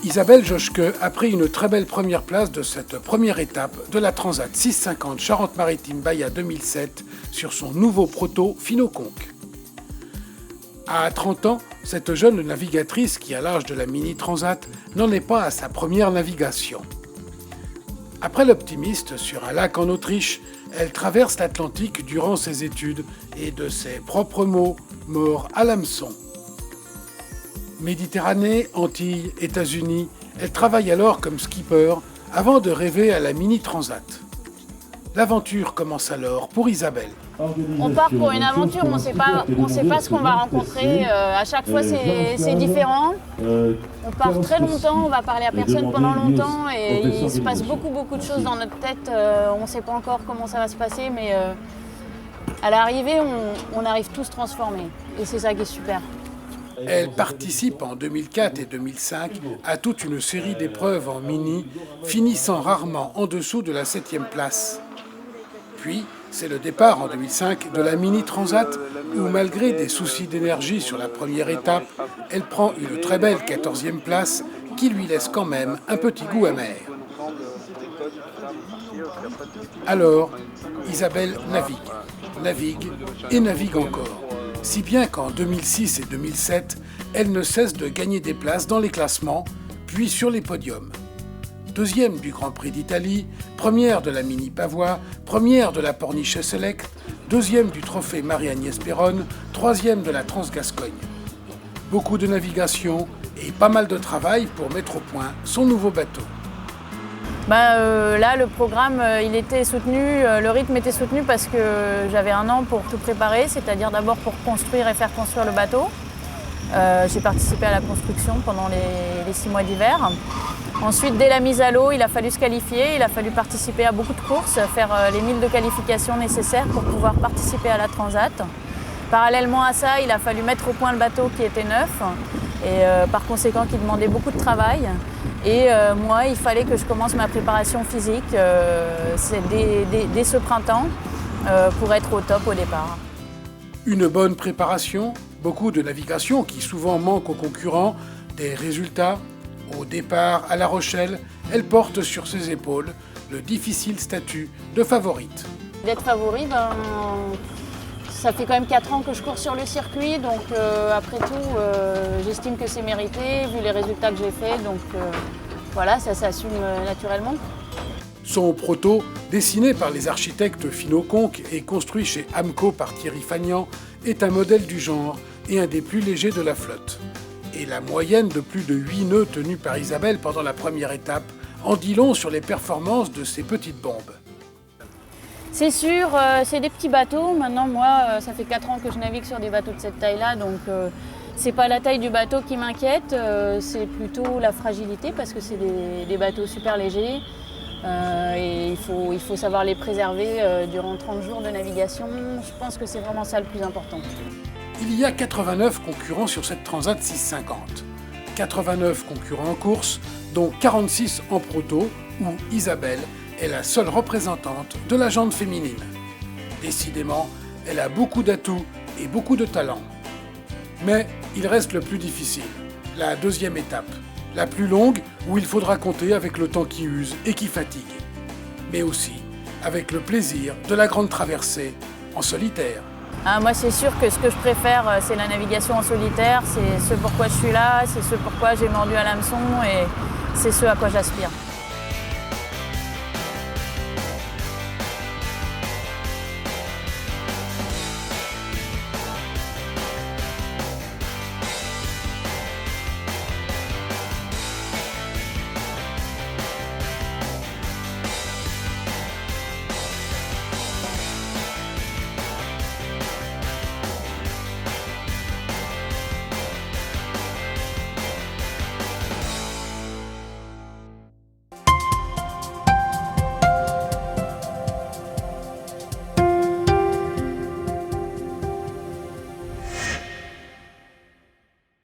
Isabelle Joschke a pris une très belle première place de cette première étape de la Transat 650 Charente-Maritime-Bahia 2007 sur son nouveau proto Fino-Conques. À 30 ans, cette jeune navigatrice qui a l'âge de la Mini Transat n'en est pas à sa première navigation. Après l'Optimiste sur un lac en Autriche, elle traverse l'Atlantique durant ses études et de ses propres mots, mort à l'hameçon. Méditerranée, Antilles, États-Unis, elle travaille alors comme skipper avant de rêver à la Mini Transat. L'aventure commence alors pour Isabelle. On part pour une aventure, on ne sait pas ce qu'on va rencontrer. À chaque fois, c'est différent. On part très longtemps, on va parler à personne pendant longtemps et il se passe beaucoup de choses dans notre tête. On ne sait pas encore comment ça va se passer, mais à l'arrivée, on arrive tous transformés. Et c'est ça qui est super. Elle participe en 2004 et 2005 à toute une série d'épreuves en mini, finissant rarement en dessous de la 7e place. Puis, c'est le départ en 2005 de la Mini Transat où, malgré des soucis d'énergie sur la première étape, elle prend une très belle 14e place qui lui laisse quand même un petit goût amer. Alors, Isabelle navigue et navigue encore. Si bien qu'en 2006 et 2007, elle ne cesse de gagner des places dans les classements, puis sur les podiums. Deuxième du Grand Prix d'Italie, première de la Mini Pavois, première de la Pornichet Select, deuxième du Trophée Marie-Agnès Perronne, troisième de la Transgascogne. Beaucoup de navigation et pas mal de travail pour mettre au point son nouveau bateau. Là, le programme, il était soutenu, le rythme était soutenu parce que j'avais un an pour tout préparer, c'est-à-dire d'abord pour construire et faire construire le bateau. J'ai participé à la construction pendant les 6 mois d'hiver. Ensuite, dès la mise à l'eau, il a fallu se qualifier, il a fallu participer à beaucoup de courses, faire les 1000 de qualification nécessaires pour pouvoir participer à la Transat. Parallèlement à ça, il a fallu mettre au point le bateau qui était neuf et par conséquent qui demandait beaucoup de travail. Et moi, il fallait que je commence ma préparation physique dès ce printemps pour être au top au départ. Une bonne préparation, beaucoup de navigation qui souvent manque aux concurrents, des résultats. Au départ, à La Rochelle, elle porte sur ses épaules le difficile statut de favorite. D'être favori, ça fait quand même 4 ans que je cours sur le circuit, donc après tout, j'estime que c'est mérité, vu les résultats que j'ai faits, donc voilà, ça s'assume naturellement. Son proto, dessiné par les architectes Fino-Conques et construit chez Amco par Thierry Fagnan, est un modèle du genre et un des plus légers de la flotte. Et la moyenne de plus de 8 nœuds tenus par Isabelle pendant la première étape en dit long sur les performances de ces petites bombes. C'est sûr, c'est des petits bateaux. Maintenant, moi, ça fait 4 ans que je navigue sur des bateaux de cette taille-là, donc c'est pas la taille du bateau qui m'inquiète, c'est plutôt la fragilité parce que c'est des bateaux super légers et il faut savoir les préserver durant 30 jours de navigation. Je pense que c'est vraiment ça le plus important. Il y a 89 concurrents sur cette Transat 650. 89 concurrents en course, dont 46 en proto, où Isabelle est la seule représentante de la jante féminine. Décidément, elle a beaucoup d'atouts et beaucoup de talent. Mais il reste le plus difficile, la deuxième étape, la plus longue où il faudra compter avec le temps qui use et qui fatigue. Mais aussi avec le plaisir de la grande traversée en solitaire. Moi, c'est sûr que ce que je préfère, c'est la navigation en solitaire. C'est ce pourquoi je suis là, c'est ce pourquoi j'ai mordu à l'hameçon et c'est ce à quoi j'aspire.